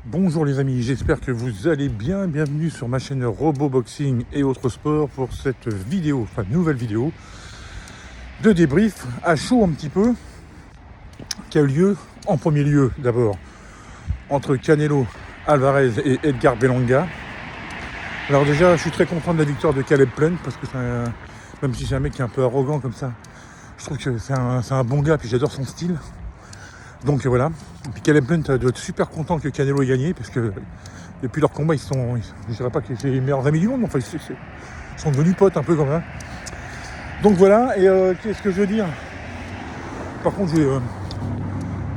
Bonjour les amis, j'espère que vous allez bien. Bienvenue sur ma chaîne Roboboxing et autres sports pour cette vidéo, enfin nouvelle vidéo de débrief à chaud un petit peu, qui a eu lieu en premier lieu d'abord entre Canelo Alvarez et Edgar Berlanga. Alors déjà, je suis très content de la victoire de Caleb Plant parce que même si c'est un mec qui est un peu arrogant comme ça, je trouve que c'est un bon gars, puis j'adore son style. Donc voilà. Et puis Caleb Plant doit être super content que Canelo ait gagné parce que depuis leur combat, je dirais pas que c'est les meilleurs amis du monde, mais enfin ils sont devenus potes un peu comme ça. Donc voilà. Et qu'est-ce que je veux dire? Par contre, je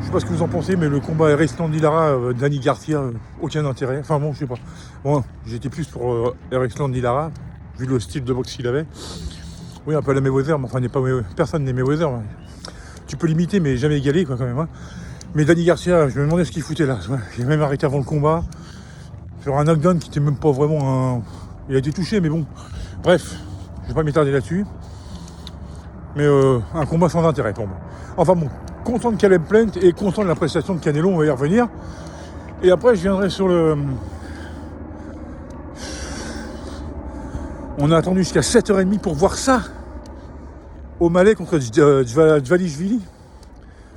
sais pas ce que vous en pensez, mais le combat Erisland Lara, Danny Garcia, aucun intérêt. Enfin bon, je sais pas. Bon, j'étais plus pour Erisland Lara vu le style de boxe qu'il avait. Oui, un peu à la Mayweather, mais enfin personne n'est Mayweather. Ouais. Tu peux l'imiter, mais jamais égaler, quoi, quand même. Hein. Mais Danny Garcia, je me demandais ce qu'il foutait là. Ouais, il a même arrêté avant le combat. Sur un knockdown qui était même pas vraiment un... Il a été touché, mais bon. Bref, je vais pas m'étarder là-dessus. Mais un combat sans intérêt pour moi. Enfin bon, content de Caleb Plant et content de la prestation de Canelo, on va y revenir. Et après, je viendrai sur le... On a attendu jusqu'à 7h30 pour voir ça. O'Malley contre Dvalishvili.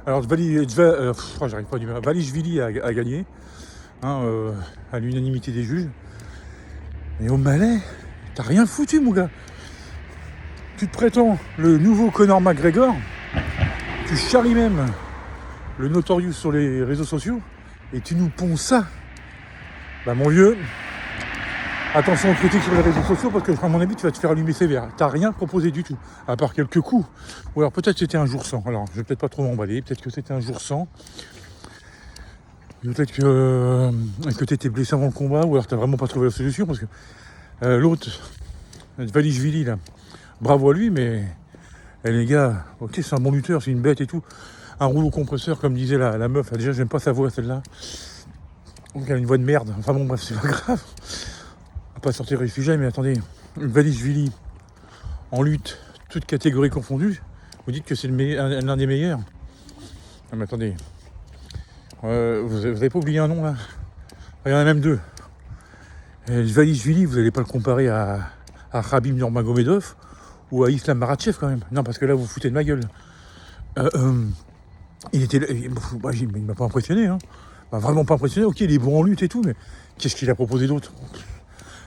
Alors j'arrive pas à dire. Dvalishvili a gagné, hein, à l'unanimité des juges. Mais O'Malley, t'as rien foutu, mon gars. Tu te prétends le nouveau Conor McGregor. Tu charries même le Notorious sur les réseaux sociaux et tu nous ponds ça. Bah mon vieux, attention aux critiques sur les réseaux sociaux parce que à mon avis tu vas te faire allumer sévère. T'as rien proposé du tout, à part quelques coups. Ou alors peut-être c'était un jour sans. Alors je vais peut-être pas trop m'emballer, peut-être que c'était un jour sans. Peut-être que t'étais blessé avant le combat, ou alors t'as vraiment pas trouvé la solution parce que l'autre, Dvalishvili là, bravo à lui, mais les gars, ok c'est un bon lutteur, c'est une bête et tout. Un rouleau compresseur comme disait la meuf, déjà j'aime pas sa voix celle-là. Donc elle a une voix de merde, enfin bon bref c'est pas grave. Pas sortir les sujets, mais attendez, Dvalishvili en lutte, toute catégorie confondue, vous dites que c'est l'un des meilleurs. Non mais attendez, vous avez pas oublié un nom là? Il y en a même deux. Dvalishvili, vous n'allez pas le comparer à Khabib Nurmagomedov ou à Islam Makhachev quand même. Non, parce que là vous foutez de ma gueule. Il m'a pas impressionné, hein. Il m'a vraiment pas impressionné. Ok, il est bon en lutte et tout, mais qu'est-ce qu'il a proposé d'autre?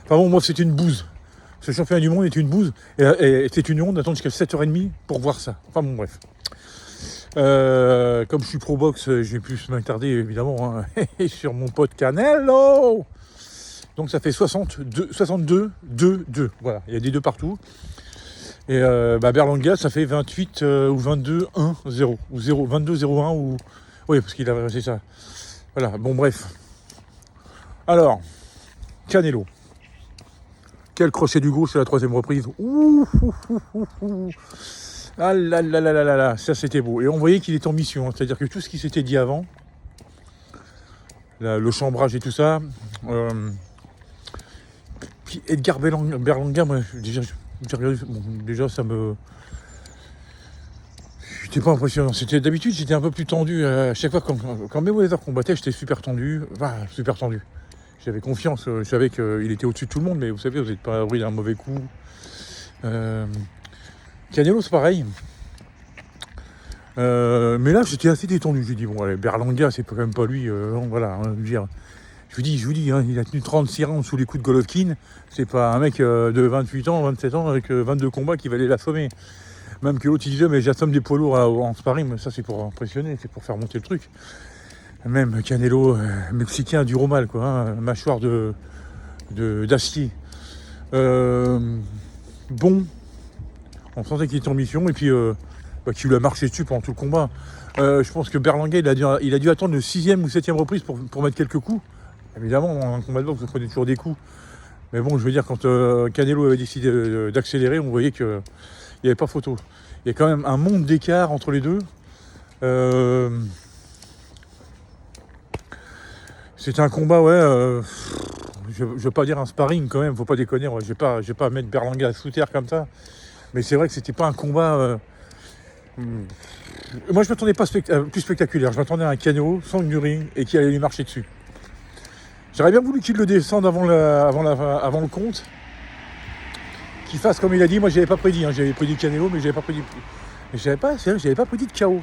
Enfin bon, moi c'était une bouse. Ce championnat du monde est une bouse. Et c'est une honte d'attendre jusqu'à 7h30 pour voir ça. Enfin bon, bref. Comme je suis pro-box, je vais plus m'attarder évidemment hein, sur mon pote Canelo. Donc ça fait 62, 2. Voilà, il y a des 2 partout. Et Berlanga, ça fait 28 ou 22, 1, 0. Ou 0, 22, 0, 1 ou... Oui, parce qu'il a... C'est ça. Voilà, bon bref. Alors, Canelo. Quel crochet du gauche, c'est la 3e reprise. Ouh. Ah là là là là là là, ça c'était beau. Et on voyait qu'il était en mission, hein, c'est-à-dire que tout ce qui s'était dit avant, le chambrage et tout ça, puis Edgar Berlanga, moi déjà ça me... J'étais pas impressionnant. D'habitude j'étais un peu plus tendu. À chaque fois quand Mayweather combattait, j'étais super tendu. Enfin, super tendu. J'avais confiance, je savais qu'il était au-dessus de tout le monde, mais vous savez, vous n'êtes pas à l'abri d'un mauvais coup. Canelo, c'est pareil. Mais là, j'étais assez détendu. J'ai dit, bon, allez, Berlanga, c'est quand même pas lui. Voilà, hein, je vous dis, hein, il a tenu 36 rounds sous les coups de Golovkin. C'est pas un mec de 28 ans, 27 ans, avec 22 combats qui va aller l'assommer. Même que l'autre, il disait, mais j'assomme des poids lourds en sparring. Mais ça, c'est pour impressionner, c'est pour faire monter le truc. Même Canelo, mexicain, dur au mal, quoi. Hein, mâchoire d'acier. Bon, on sentait qu'il était en mission, et puis qu'il lui a marché dessus pendant tout le combat. Je pense que Berlanga, il a dû attendre le 6e ou 7e reprise pour mettre quelques coups. Évidemment, dans un combat de boxe, vous prenez toujours des coups. Mais bon, je veux dire, quand Canelo avait décidé d'accélérer, on voyait qu'il n'y avait pas photo. Il y a quand même un monde d'écart entre les deux. C'était un combat, ouais. Je ne veux pas dire un sparring quand même, faut pas déconner. Je vais pas mettre Berlanga sous terre comme ça. Mais c'est vrai que c'était pas un combat. Moi, je m'attendais pas plus spectaculaire. Je m'attendais à un Canelo sans du ring et qui allait lui marcher dessus. J'aurais bien voulu qu'il le descende avant le compte, qu'il fasse comme il a dit. Moi, j'avais pas prédit, hein. J'avais prédit Canelo, mais j'avais pas prédit. J'avais pas prédit de KO.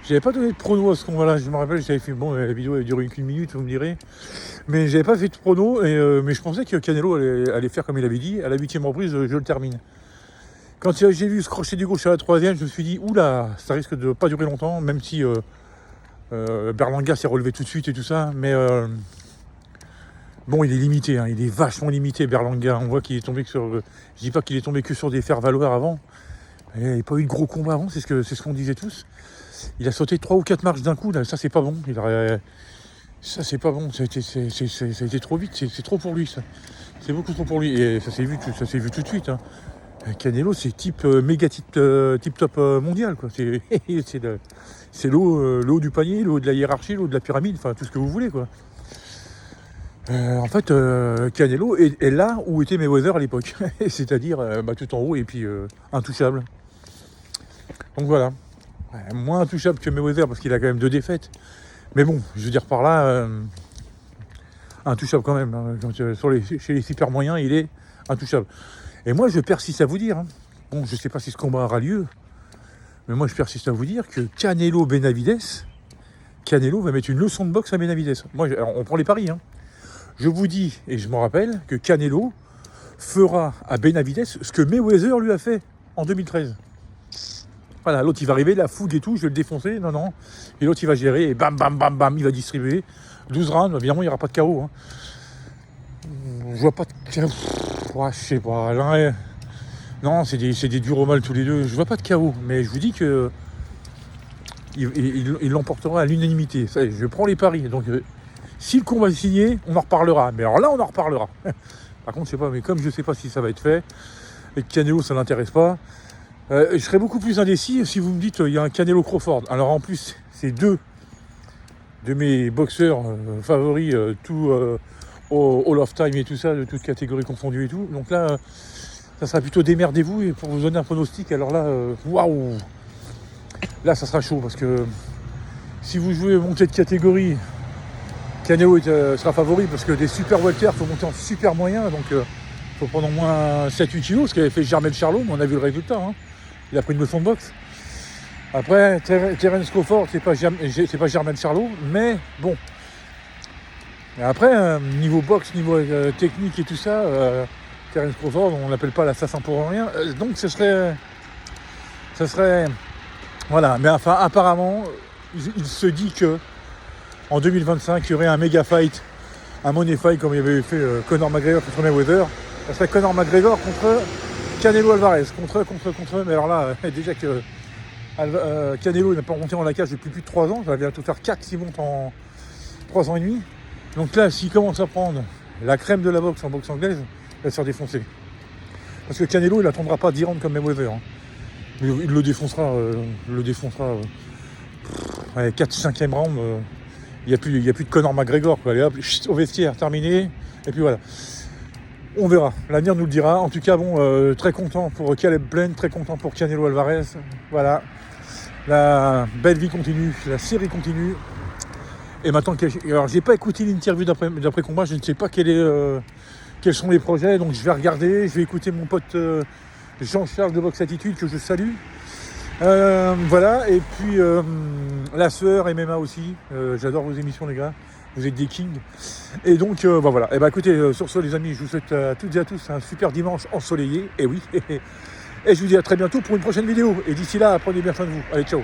J'avais pas donné de prono à ce combat-là. Je me rappelle, j'avais fait bon, la vidéo elle durait qu'une minute, vous me direz, mais j'avais pas fait de prono. Mais je pensais que Canelo allait faire comme il avait dit. À la 8e reprise, je le termine. Quand j'ai vu ce crochet du gauche à la 3e, je me suis dit oula, ça risque de pas durer longtemps, même si Berlanga s'est relevé tout de suite et tout ça, mais bon, il est limité, hein, il est vachement limité, Berlanga. On voit qu'il est tombé que sur. Je dis pas qu'il est tombé que sur des faire-valoir avant. Il n'y a pas eu de gros combat avant, c'est ce qu'on disait tous. Il a sauté 3 ou 4 marches d'un coup, là, ça c'est pas bon. Ça c'est pas bon, ça a été trop vite, c'est trop pour lui ça. C'est beaucoup trop pour lui. Et ça s'est vu tout de suite. Hein. Canelo, c'est type méga tip top mondial, quoi. C'est l'eau du panier, l'eau de la hiérarchie, l'eau de la pyramide, enfin tout ce que vous voulez, quoi. En fait, Canelo est là où était Mayweather à l'époque, c'est-à-dire tout en haut et puis intouchable. Donc voilà, moins intouchable que Mayweather parce qu'il a quand même 2 défaites. Mais bon, je veux dire par là, intouchable quand même. Hein. Chez les super moyens, il est intouchable. Et moi, je persiste à vous dire, hein, bon, je ne sais pas si ce combat aura lieu, mais moi, je persiste à vous dire que Canelo-Benavidez, Canelo va mettre une leçon de boxe à Benavidez. Moi, on prend les paris, hein. Je vous dis, et je me rappelle, que Canelo fera à Benavidez ce que Mayweather lui a fait en 2013. Voilà, l'autre, il va arriver, la fougue et tout, je vais le défoncer, non. Et l'autre, il va gérer, et bam, bam, bam, bam, il va distribuer. 12 rounds, évidemment, il n'y aura pas de KO. Hein. Je vois pas de KO. Ouais, je sais pas. Là, non, c'est des durs au mal tous les deux. Je vois pas de KO, mais je vous dis que il l'emportera à l'unanimité. Ça, je prends les paris. Donc, si le combat est signé, on en reparlera. Mais alors là, on en reparlera. Par contre, je sais pas, mais comme je sais pas si ça va être fait, et que Canelo, ça l'intéresse pas, je serais beaucoup plus indécis si vous me dites il y a un Canelo Crawford. Alors en plus, c'est 2 de mes boxeurs favoris, tout All of Time et tout ça, de toutes catégories confondues et tout. Donc là, ça sera plutôt démerdez-vous. Et pour vous donner un pronostic, alors là, waouh, là, ça sera chaud parce que si vous jouez montée de catégorie, Canelo sera favori parce que des super welter, il faut monter en super moyen, donc il faut prendre au moins 7-8 kilos, ce qu'avait fait Jermell Charlo, mais on a vu le résultat. Hein. Il a pris une leçon de boxe. Après, Terence Crawford, c'est pas Jermell Charlo, mais bon. Et après, niveau boxe, niveau technique et tout ça, Terence Crawford, on l'appelle pas l'assassin pour rien. Donc ce serait. Voilà, mais enfin, apparemment, il se dit que en 2025, il y aurait un méga fight, un money fight comme il avait fait Conor McGregor contre Mayweather. Ça serait Conor McGregor contre Canelo Alvarez. Contre. Mais alors là, déjà que Canelo n'a pas remonté en la cage depuis plus de 3 ans. Ça va bientôt faire 4 s'il monte en 3 ans et demi. Donc là, s'il commence à prendre la crème de la boxe en boxe anglaise, il va se faire défoncer. Parce que Canelo, il n'attendra pas 10 rounds comme Mayweather. Hein. Il le défoncera. 4-5e round. Il n'y a plus de Conor McGregor. Quoi. Allez, hop, au vestiaire, terminé. Et puis voilà. On verra. L'avenir nous le dira. En tout cas, bon, très content pour Caleb Plant, très content pour Canelo Alvarez. Voilà. La belle vie continue, la série continue. Et maintenant, alors j'ai pas écouté l'interview d'après combat, je ne sais pas quels sont les projets, donc je vais regarder, je vais écouter mon pote Jean-Charles de Box Attitude que je salue. Voilà, et puis la sœur MMA aussi, j'adore vos émissions les gars, vous êtes des kings. Et donc voilà, et écoutez, sur ce les amis, je vous souhaite à toutes et à tous un super dimanche ensoleillé, et oui, et je vous dis à très bientôt pour une prochaine vidéo, et d'ici là, prenez bien soin de vous, allez ciao.